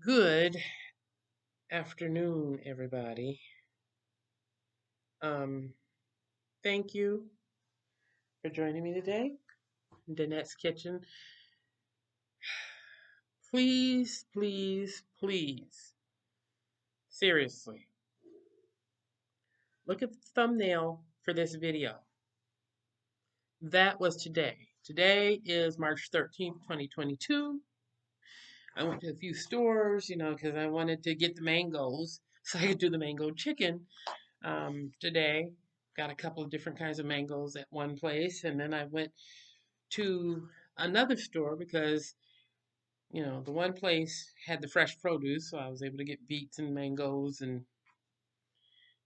Good afternoon, everybody. Um, Thank you for joining me today in Danette's Kitchen. Please, please, please, seriously, look at the thumbnail for this video. That was today. Today is March 13th, 2022. I went to a few stores, because I wanted to get the mangoes so I could do the mango chicken today. Got a couple of different kinds of mangoes at one place, and then I went to another store because the one place had the fresh produce, so I was able to get beets and mangoes and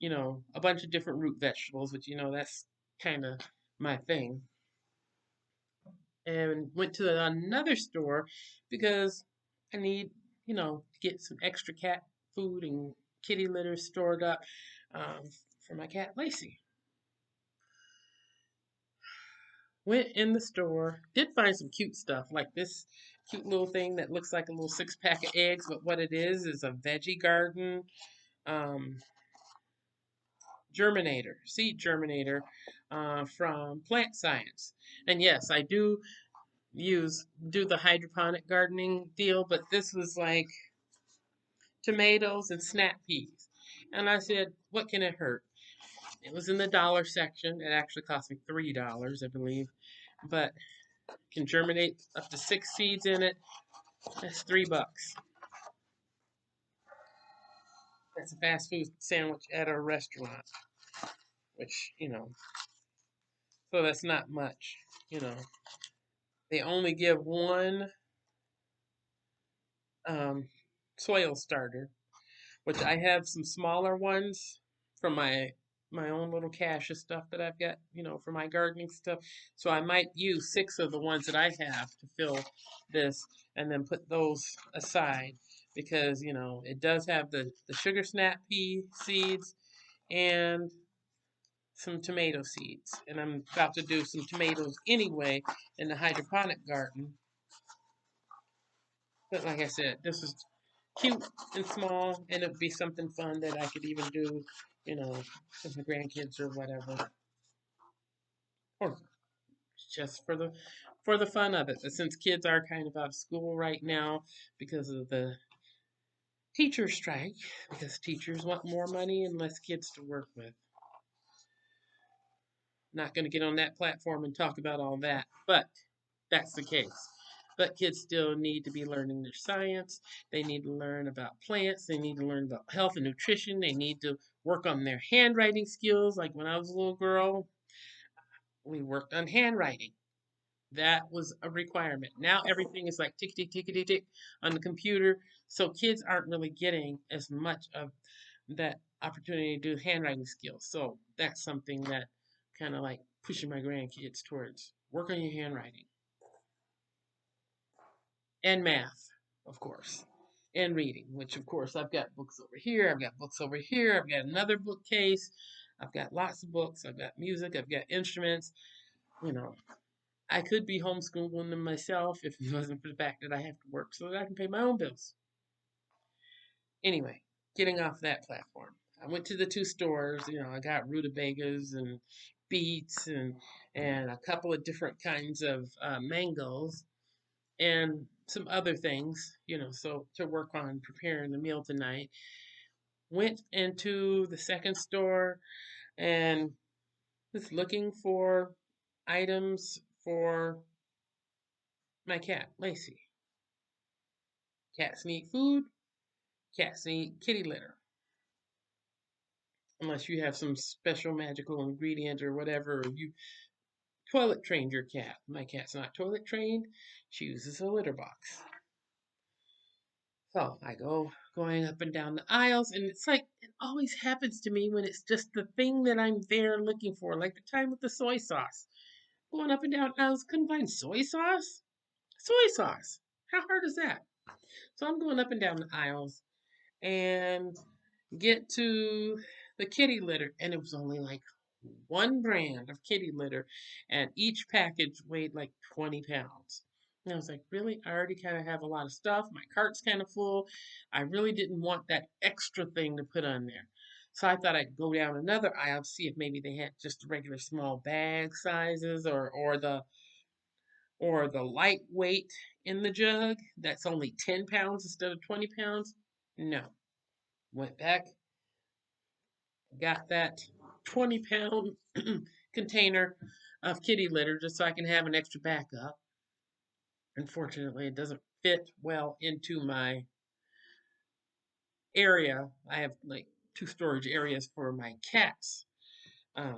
a bunch of different root vegetables, which that's kind of my thing. And went to another store because I need to get some extra cat food and kitty litter stored up um, for my cat Lacey. Went in the store, did find some cute stuff like this cute little thing that looks like a little 6 pack of eggs, but what it is a veggie garden um, germinator, seed germinator from Plant Science. And yes, I do the hydroponic gardening deal, but this was like tomatoes and snap peas. And I said, what can it hurt? It was in the dollar section. It actually cost me $3, I believe, but can germinate up to 6 seeds in it. That's $3. That's a fast food sandwich at a restaurant, which, so that's not much, you know. They only give one um, soil starter, which I have some smaller ones from my own little cache of stuff that I've got, for my gardening stuff. So I might use 6 of the ones that I have to fill this and then put those aside because, it does have the sugar snap pea seeds and some tomato seeds. And I'm about to do some tomatoes anyway in the hydroponic garden. But like I said, this is cute and small, and it'd be something fun that I could even do, with my grandkids or whatever, or just for the fun of it. But since kids are kind of out of school right now because of the teacher strike, because teachers want more money and less kids to work with. Not going to get on that platform and talk about all that, but that's the case. But kids still need to be learning their science. They need to learn about plants. They need to learn about health and nutrition. They need to work on their handwriting skills. Like when I was a little girl, we worked on handwriting. That was a requirement. Now everything is like tick, tick, tick, tick, tick on the computer. So kids aren't really getting as much of that opportunity to do handwriting skills. So that's something that kind of like pushing my grandkids towards work on your handwriting and math, of course, and reading, which of course I've got books over here, I've got books over here, I've got another bookcase, I've got lots of books, I've got music, I've got instruments, you know. I could be homeschooling them myself if it wasn't for the fact that I have to work so that I can pay my own bills. Anyway, getting off that platform. I went to the 2 stores, I got rutabagas and beets and a couple of different kinds of mangoes and some other things, so to work on preparing the meal tonight. Went into the second store and was looking for items for my cat, Lacey. Cats need food, cats need kitty litter. Unless you have some special magical ingredient or whatever, or you toilet trained your cat. My cat's not toilet trained. She uses a litter box. So I go going up and down the aisles, and it's like it always happens to me when it's just the thing that I'm there looking for, like the time with the soy sauce. Going up and down aisles, couldn't find soy sauce. Soy sauce. How hard is that? So I'm going up and down the aisles and get to the kitty litter, and it was only like one brand of kitty litter, and each package weighed like 20 pounds. And I was like, really? I already kind of have a lot of stuff. My cart's kind of full. I really didn't want that extra thing to put on there. So I thought I'd go down another aisle to see if maybe they had just regular small bag sizes or the lightweight in the jug that's only 10 pounds instead of 20 pounds. No. Went back, got that 20-pound container of kitty litter just so I can have an extra backup. Unfortunately, it doesn't fit well into my area. I have like two storage areas for my cat's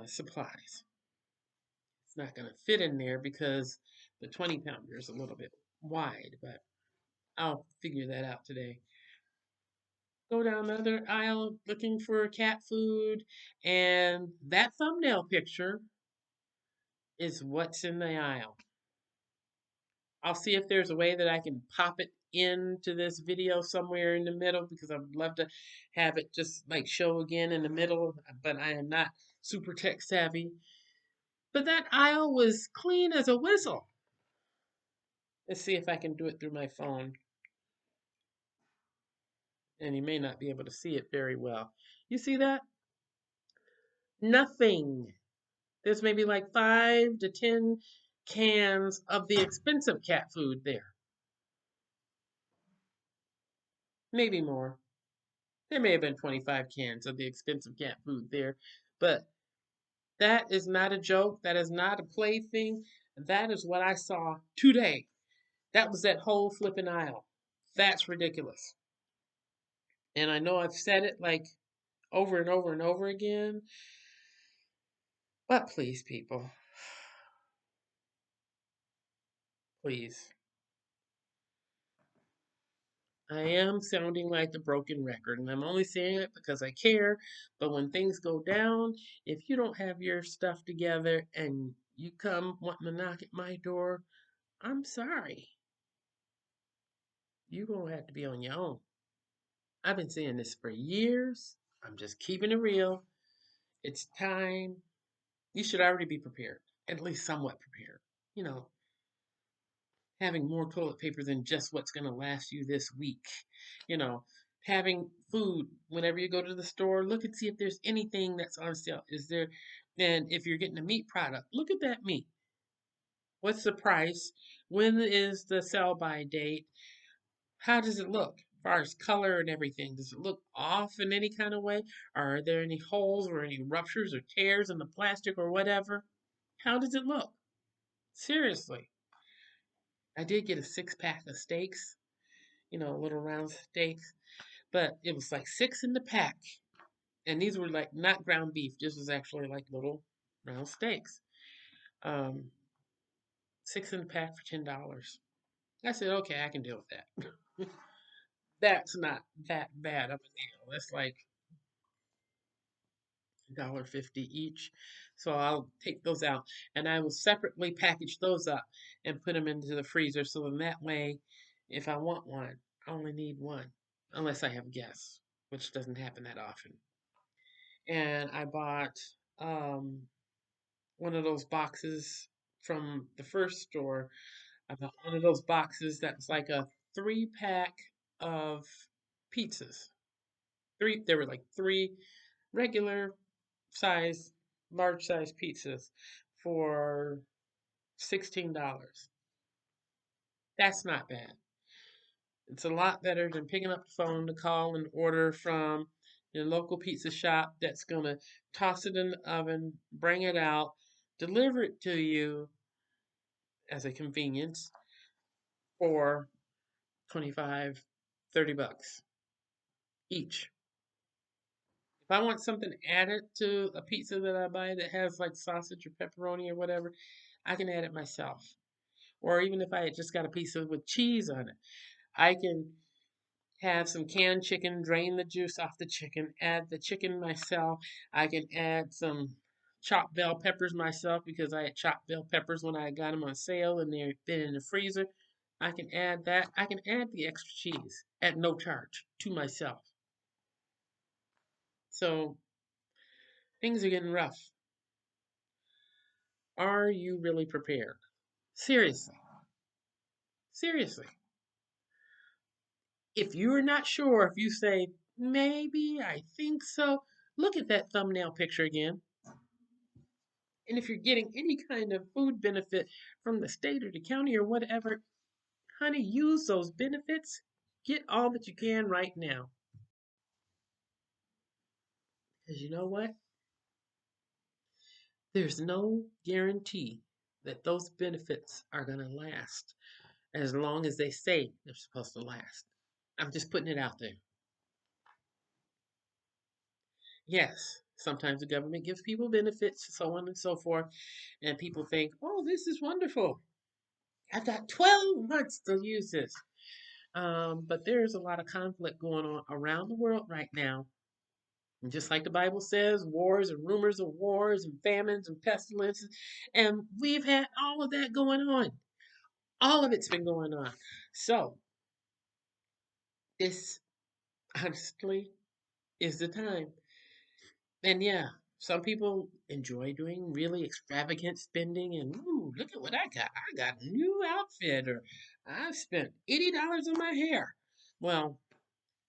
supplies. It's not going to fit in there because the 20 pounder is a little bit wide, but I'll figure that out today. Go down the other aisle looking for cat food, and that thumbnail picture is what's in the aisle. I'll see if there's a way that I can pop it into this video somewhere in the middle because I would love to have it just like show again in the middle, but I am not super tech savvy. But that aisle was clean as a whistle. Let's see if I can do it through my phone. And you may not be able to see it very well. You see that? Nothing. There's maybe like 5 to 10 cans of the expensive cat food there. Maybe more. There may have been 25 cans of the expensive cat food there, but that is not a joke. That is not a plaything. That is what I saw today. That was that whole flipping aisle. That's ridiculous. And I know I've said it like over and over and over again, but please, people, please. I am sounding like a broken record, and I'm only saying it because I care. But when things go down, if you don't have your stuff together and you come wanting to knock at my door, I'm sorry. You're going to have to be on your own. I've been saying this for years. I'm just keeping it real. It's time. You should already be prepared, at least somewhat prepared. You know, having more toilet paper than just what's going to last you this week. You know, having food whenever you go to the store, look and see if there's anything that's on sale. Is there, and if you're getting a meat product, look at that meat. What's the price? When is the sell by date? How does it look? As far as color and everything, does it look off in any kind of way? Are there any holes or any ruptures or tears in the plastic or whatever? How does it look? Seriously. I did get a 6 pack of steaks, little round steaks, but it was like six in the pack. And these were like not ground beef. This was actually like little round steaks. Um, six in the pack for $10. I said, okay, I can deal with that. That's not that bad of a deal. That's like $1.50 each. So I'll take those out and I will separately package those up and put them into the freezer. So then that way, if I want one, I only need one, unless I have guests, which doesn't happen that often. And I bought one of those boxes from the first store. I bought one of those boxes that was like a 3 pack of pizzas. There were like three regular size, large size pizzas for $16. That's not bad. It's a lot better than picking up the phone to call and order from your local pizza shop that's going to toss it in the oven, bring it out, deliver it to you as a convenience for 25, $30 each. If I want something added to a pizza that I buy that has like sausage or pepperoni or whatever, I can add it myself. Or even if I had just got a pizza with cheese on it, I can have some canned chicken, drain the juice off the chicken, add the chicken myself. I can add some chopped bell peppers myself because I had chopped bell peppers when I got them on sale and they've been in the freezer. I can add that. I can add the extra cheese at no charge to myself. So things are getting rough. Are you really prepared? Seriously. Seriously. If you're not sure, if you say, maybe, I think so, look at that thumbnail picture again. And if you're getting any kind of food benefit from the state or the county or whatever, honey, use those benefits. Get all that you can right now. Because you know what? There's no guarantee that those benefits are going to last as long as they say they're supposed to last. I'm just putting it out there. Yes, sometimes the government gives people benefits, so on and so forth, and people think, oh, this is wonderful. I've got 12 months to use this. But there's a lot of conflict going on around the world right now. And just like the Bible says, wars and rumors of wars and famines and pestilences. And we've had all of that going on. All of it's been going on. So, this honestly is the time. And yeah, some people enjoy doing really extravagant spending and, ooh, look at what I got. I got a new outfit, or I spent $80 on my hair. Well,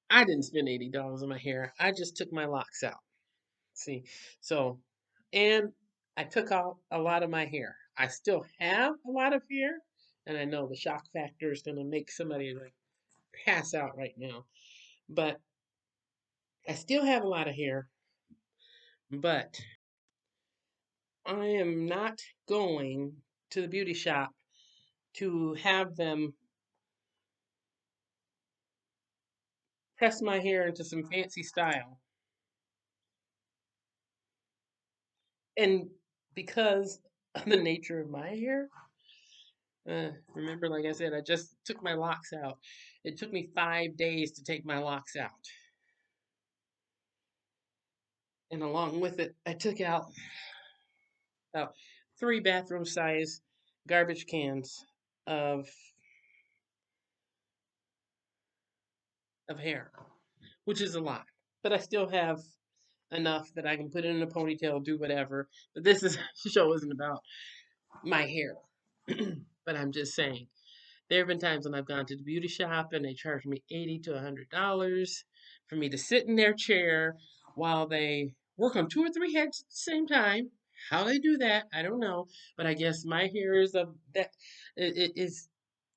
I didn't spend $80 on my hair. I just took my locks out. See, so, and I took out a lot of my hair. I still have a lot of hair, and I know the shock factor is going to make somebody like pass out right now. But I still have a lot of hair, but I am not going to the beauty shop to have them press my hair into some fancy style. And because of the nature of my hair, remember, like I said, I just took my locks out. It took me 5 days to take my locks out. And along with it, I took out about 3 bathroom size garbage cans of of hair, which is a lot. But I still have enough that I can put it in a ponytail, do whatever. But this is show isn't about my hair. But I'm just saying, there have been times when I've gone to the beauty shop and they charge me $80 to $100 for me to sit in their chair while they work on 2 or 3 heads at the same time. How they do that, I don't know. But I guess my hair is of that it is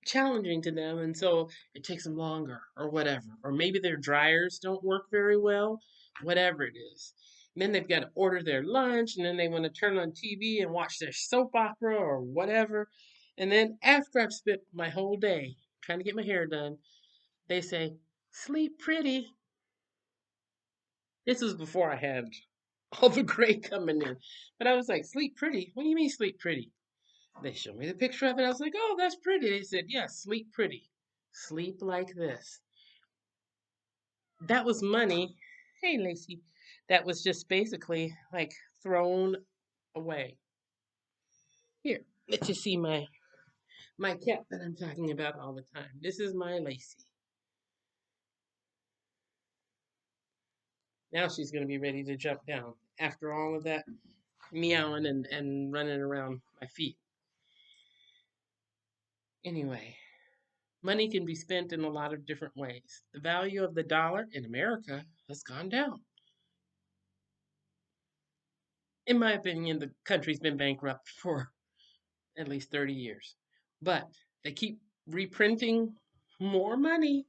challenging to them, and so it takes them longer or whatever. Or maybe their dryers don't work very well, whatever it is. And then they've got to order their lunch, and then they want to turn on TV and watch their soap opera or whatever. And then after I've spent my whole day trying to get my hair done, they say, sleep pretty. This was before I had all the gray coming in. But I was like, sleep pretty? What do you mean sleep pretty? They showed me the picture of it. I was like, oh, that's pretty. They said, yes, sleep pretty. Sleep like this. That was money. Hey, Lacey. That was just basically like thrown away. Here, let you see my cat that I'm talking about all the time. This is my Lacey. Now she's going to be ready to jump down after all of that meowing and running around my feet. Anyway, money can be spent in a lot of different ways. The value of the dollar in America has gone down. In my opinion, the country's been bankrupt for at least 30 years. But they keep reprinting more money.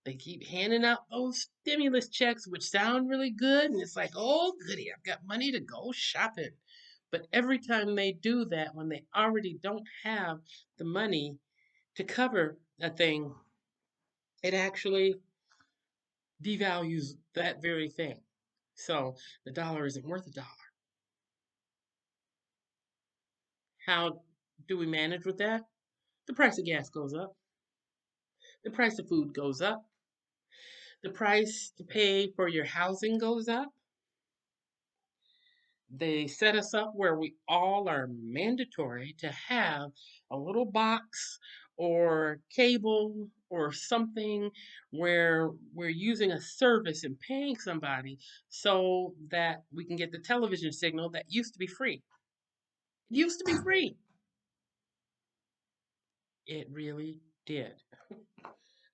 They keep handing out those stimulus checks, which sound really good. And it's like, oh, goody, I've got money to go shopping. But every time they do that, when they already don't have the money to cover a thing, it actually devalues that very thing. So the dollar isn't worth a dollar. How do we manage with that? The price of gas goes up. The price of food goes up. The price to pay for your housing goes up. They set us up where we all are mandatory to have a little box or cable or something where we're using a service and paying somebody so that we can get the television signal that used to be free. It used to be free. It really did.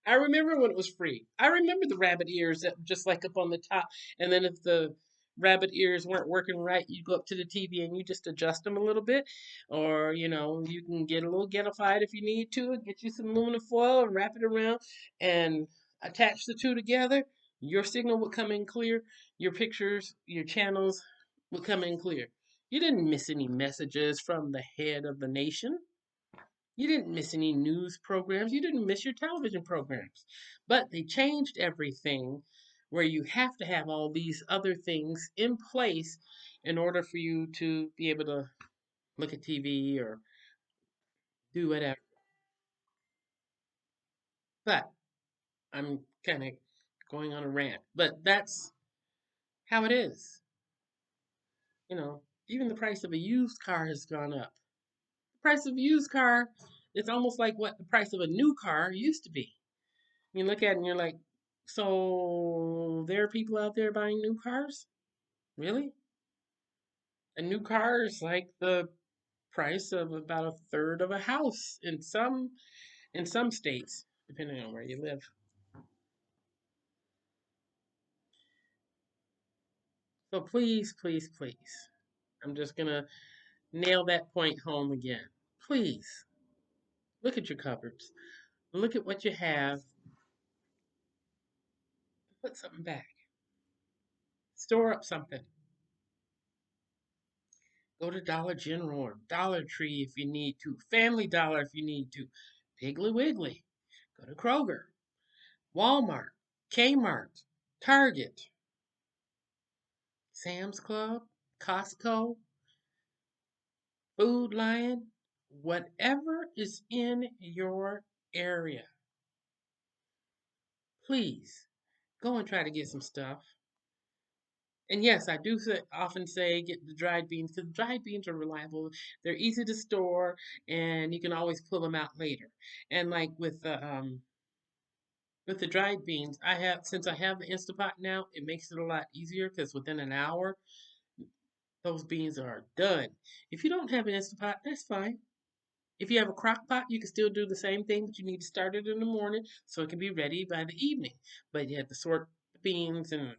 I remember when it was free. I remember the rabbit ears that were just like up on the top. And then if the rabbit ears weren't working right, you go up to the TV and you just adjust them a little bit. Or, you can get a little ghettofied if you need to and get you some aluminum foil and wrap it around and attach the two together. Your signal would come in clear. Your pictures, your channels would come in clear. You didn't miss any messages from the head of the nation. You didn't miss any news programs. You didn't miss your television programs. But they changed everything where you have to have all these other things in place in order for you to be able to look at TV or do whatever. But I'm kind of going on a rant. But that's how it is. You know, even the price of a used car has gone up. The price of a used car is almost like what the price of a new car used to be. You look at it and you're like, so there are people out there buying new cars? Really? A new car is like the price of about a third of a house in some states, depending on where you live. So please, please, please. I'm just gonna nail that point home again. Please look at your cupboards. Look at what you have. Put something back. Store up something. Go to Dollar General or Dollar Tree if you need to. Family Dollar if you need to. Piggly Wiggly. Go to Kroger, Walmart, Kmart, Target, Sam's Club, Costco, Food Lion, whatever is in your area. Please go and try to get some stuff. And yes, I do often say get the dried beans because dried beans are reliable. They're easy to store, and you can always pull them out later. And like with the dried beans, since I have the Instapot now, it makes it a lot easier because within an hour those beans are done. If you don't have an Instapot, that's fine. If you have a crock pot, you can still do the same thing, but you need to start it in the morning so it can be ready by the evening. But you have to sort the beans and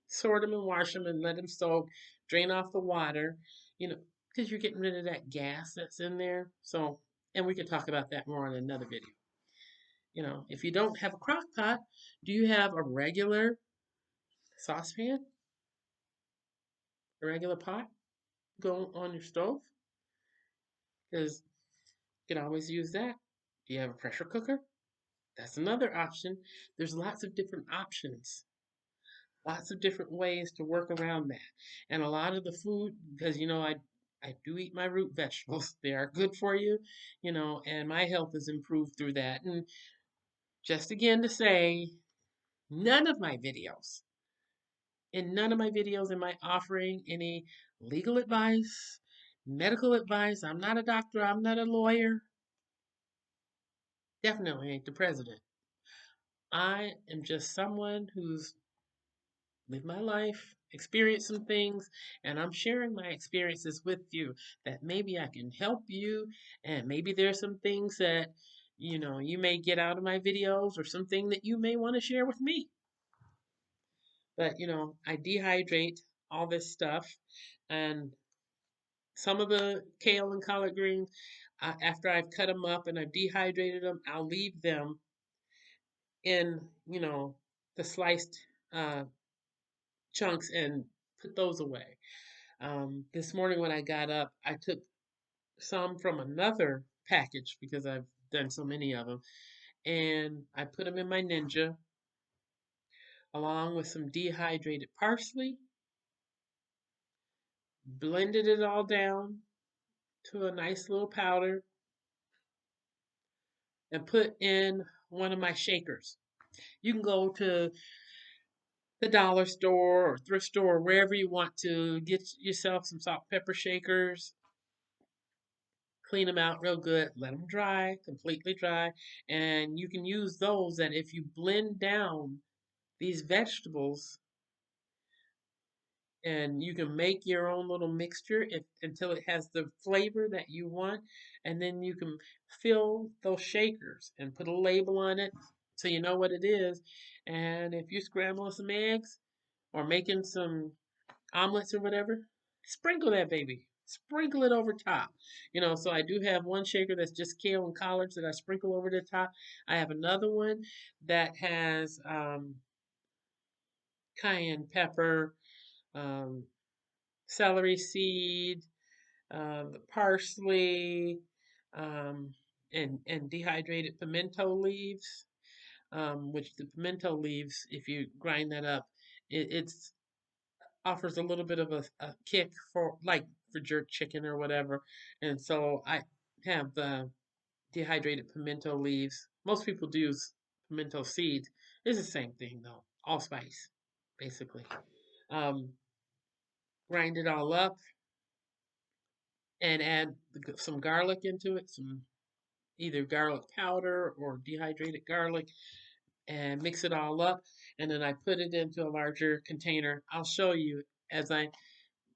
sort them and wash them and let them soak, drain off the water, you know, because you're getting rid of that gas that's in there. So, and we can talk about that more in another video. If you don't have a crock pot, do you have a regular saucepan, a regular pot go on your stove? Because you can always use that. Do you have a pressure cooker? That's another option. There's lots of different options, lots of different ways to work around that. And a lot of the food, because I do eat my root vegetables. They are good for you, and my health is improved through that. And just again to say, none of my videos, am I offering any legal advice, medical advice. I'm not a doctor, I'm not a lawyer. Definitely ain't the president. I am just someone who's lived my life, experienced some things, and I'm sharing my experiences with you that maybe I can help you, and maybe there's some things that you may get out of my videos or something that you may want to share with me. But I dehydrate all this stuff, and some of the kale and collard greens, after I've cut them up and I've dehydrated them, I'll leave them in the sliced uh, chunks and put those away. This morning when I got up, I took some from another package because I've done so many of them, and I put them in my Ninja along with some dehydrated parsley, blended it all down to a nice little powder, and put in one of my shakers. You can go to the dollar store or thrift store or wherever you want to get yourself some salt pepper shakers. Clean them out real good, let them dry, completely dry, and you can use those that if you blend down these vegetables and you can make your own little mixture until it has the flavor that you want, and then you can fill those shakers and put a label on it so you know what it is. And if you're scrambling some eggs or making some omelets or whatever, sprinkle that baby. Sprinkle it over top. So I do have one shaker that's just kale and collards that I sprinkle over the top. I have another one that has cayenne pepper, um, celery seed, the parsley, um, and dehydrated pimento leaves. Which the pimento leaves, if you grind that up, it's offers a little bit of a kick for jerk chicken or whatever. And so I have the dehydrated pimento leaves. Most people do use pimento seeds. It's the same thing though, allspice, basically. Um, Grind it all up and add some garlic into it, some either garlic powder or dehydrated garlic, and mix it all up. And then I put it into a larger container. I'll show you as I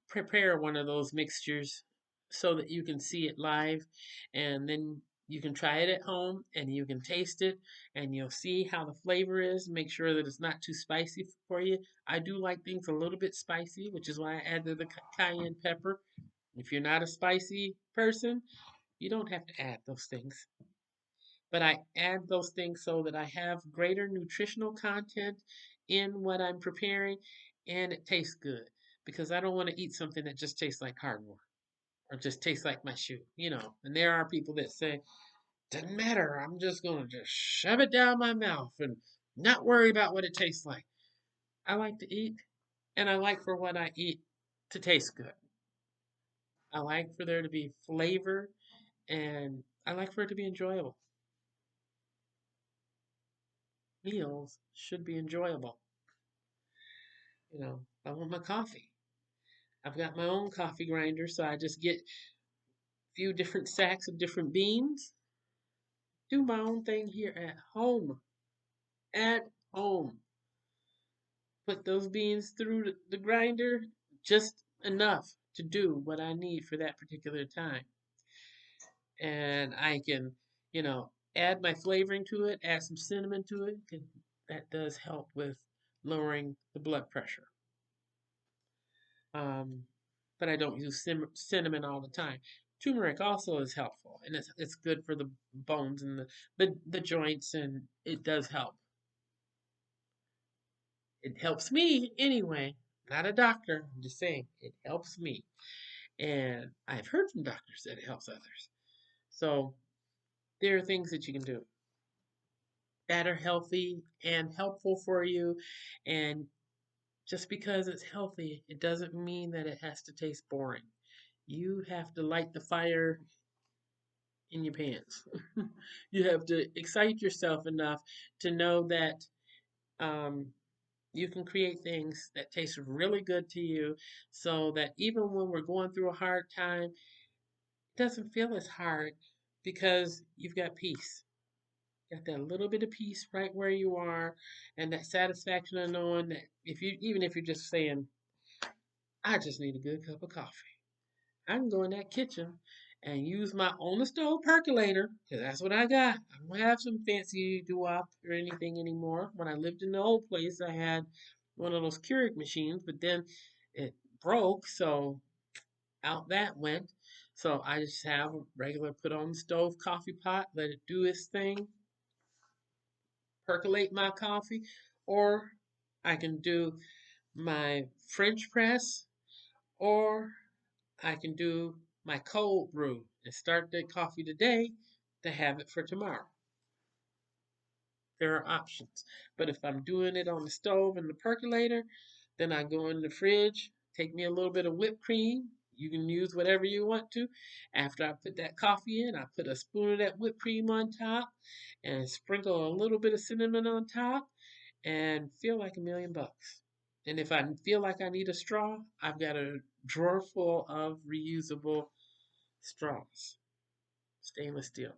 prepare one of those mixtures so that you can see it live, and then you can try it at home and you can taste it and you'll see how the flavor is. Make sure that it's not too spicy for you. I do like things a little bit spicy, which is why I added the cayenne pepper. If you're not a spicy person, you don't have to add those things. But I add those things so that I have greater nutritional content in what I'm preparing and it tastes good, because I don't want to eat something that just tastes like cardboard or just tastes like my shoe. And there are people that say, doesn't matter, I'm just going to just shove it down my mouth and not worry about what it tastes like. I like to eat, and I like for what I eat to taste good. I like for there to be flavor, and I like for it to be enjoyable. Meals should be enjoyable. I want my coffee. I've got my own coffee grinder, so I just get a few different sacks of different beans, do my own thing here at home. At home. Put those beans through the grinder just enough to do what I need for that particular time. And I can, add my flavoring to it, add some cinnamon to it. That does help with lowering the blood pressure. Um, but I don't use cinnamon all the time. Turmeric also is helpful, and it's good for the bones and the joints, and it does help. It helps me anyway. Not a doctor. I'm just saying it helps me, and I've heard from doctors that it helps others. So there are things that you can do that are healthy and helpful for you, and just because it's healthy, it doesn't mean that it has to taste boring. You have to light the fire in your pants. You have to excite yourself enough to know that um, you can create things that taste really good to you, so that even when we're going through a hard time, it doesn't feel as hard because you've got peace. Got that little bit of peace right where you are, and that satisfaction of knowing that even if you're just saying, I just need a good cup of coffee, I can go in that kitchen and use my on the stove percolator, because that's what I got. I don't have some fancy do-up or anything anymore. When I lived in the old place, I had one of those Keurig machines, but then it broke, so out that went. So I just have a regular put on the stove coffee pot, let it do its thing, percolate my coffee, or I can do my French press, or I can do my cold brew and start that coffee today to have it for tomorrow. There are options. But if I'm doing it on the stove and the percolator, then I go in the fridge, take me a little bit of whipped cream. You can use whatever you want to. After I put that coffee in, I put a spoon of that whipped cream on top and sprinkle a little bit of cinnamon on top and feel like $1,000,000. And if I feel like I need a straw, I've got a drawer full of reusable straws, stainless steel.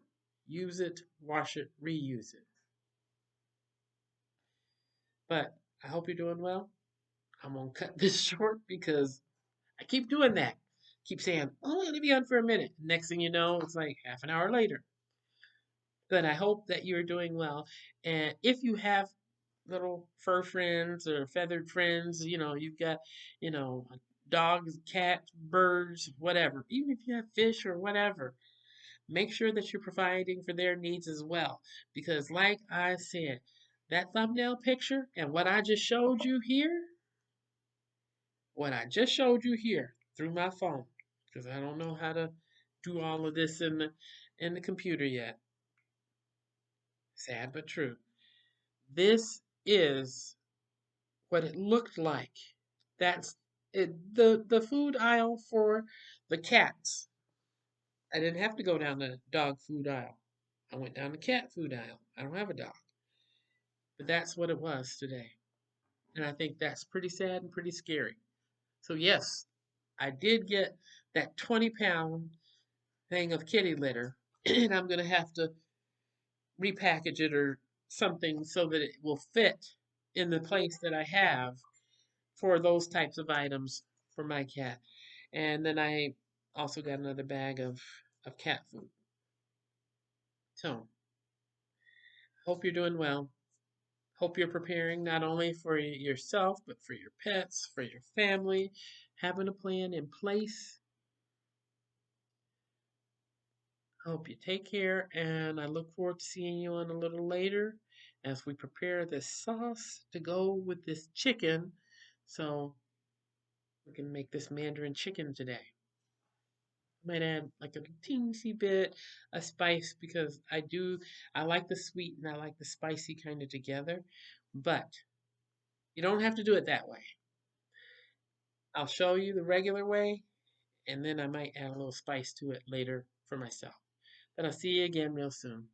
Use it, wash it, reuse it. But I hope you're doing well. I'm gonna cut this short because I keep doing that. Keep saying, "Oh, I'm gonna be on for a minute." Next thing you know, it's like half an hour later. But I hope that you're doing well. And if you have little fur friends or feathered friends, you've got, dogs, cats, birds, whatever. Even if you have fish or whatever, make sure that you're providing for their needs as well. Because, like I said, that thumbnail picture and what I just showed you here through my phone, because I don't know how to do all of this in the computer yet. Sad but true. This is what it looked like. That's it, the food aisle for the cats. I didn't have to go down the dog food aisle. I went down the cat food aisle. I don't have a dog. But that's what it was today. And I think that's pretty sad and pretty scary. So, yes, I did get that 20-pound thing of kitty litter, and I'm going to have to repackage it or something so that it will fit in the place that I have for those types of items for my cat. And then I also got another bag of cat food. So, hope you're doing well. Hope you're preparing not only for yourself, but for your pets, for your family, having a plan in place. Hope you take care, and I look forward to seeing you on a little later as we prepare this sauce to go with this chicken so we can make this Mandarin chicken today. I might add like a teensy bit of spice because I like the sweet and I like the spicy kind of together, but you don't have to do it that way. I'll show you the regular way, and then I might add a little spice to it later for myself. But I'll see you again real soon.